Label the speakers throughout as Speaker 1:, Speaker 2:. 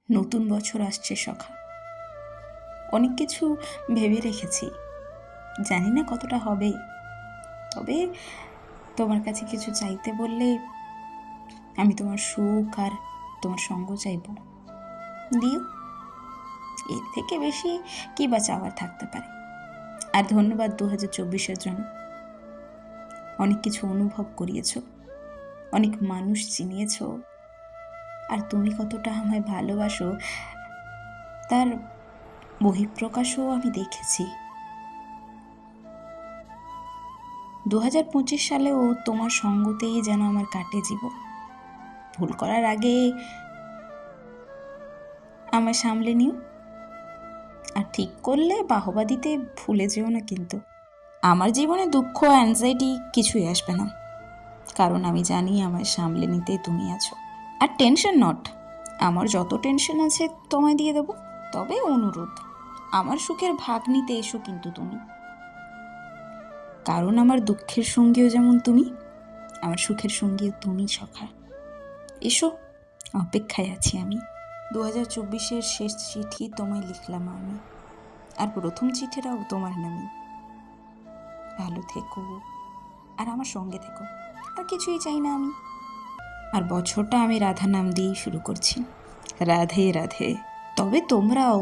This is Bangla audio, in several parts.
Speaker 1: নতুন বছর আসছে সখা, অনেক কিছু ভেবে রেখেছি, জানি না কতটা হবে। তবে তোমার কাছে কিছু চাইতে বললে আমি তোমার সুখ আর তোমার সঙ্গ চাইব, দিও। এর থেকে বেশি কি বা চাওয়ার থাকতে পারে। আর ধন্যবাদ 2024-এর জন্য। অনেক কিছু অনুভব করিয়েছ, অনেক মানুষ চিনিয়েছ, আর তুমি কতটা আমায় ভালোবাসো তার বহিঃপ্রকাশও আমি দেখেছি। 2025 সালেও তোমার সঙ্গতেই যেন আমার কাটে জীবন। ভুল করার আগে আমায় সামলে নিও, আর ঠিক করলে বাহবা দিতে ভুলে যেও না। কিন্তু আমার জীবনে দুঃখ অ্যাংজাইটি কিছুই আসবে না, কারণ আমি জানি আমায় সামলে নিতেই তুমি আছো। আর টেনশন নট, আমার যত টেনশন আছে তোমায় দিয়ে দেবো। তবে অনুরোধ, আমার সুখের ভাগ নিতে এসো কিন্তু তুমি, কারণ আমার দুঃখের সঙ্গীও যেমন তুমি, আমার সুখের সঙ্গীও তুমি সখা। এসো, অপেক্ষায় আছি আমি। 2024-এর শেষ চিঠি তোমায় লিখলাম আমি, আর প্রথম চিঠিটাও তোমার নামে। ভালো থেকো আর আমার সঙ্গে থেকো, আর কিছুই চাই না আমি। আর বছরটা আমি রাধা নাম দিয়েই শুরু করছি, রাধে রাধে। তবে তোমরাও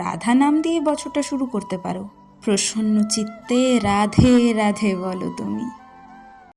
Speaker 1: রাধা নাম দিয়ে বছরটা শুরু করতে পারো। প্রসন্ন চিত্তে রাধে রাধে বলো তুমি।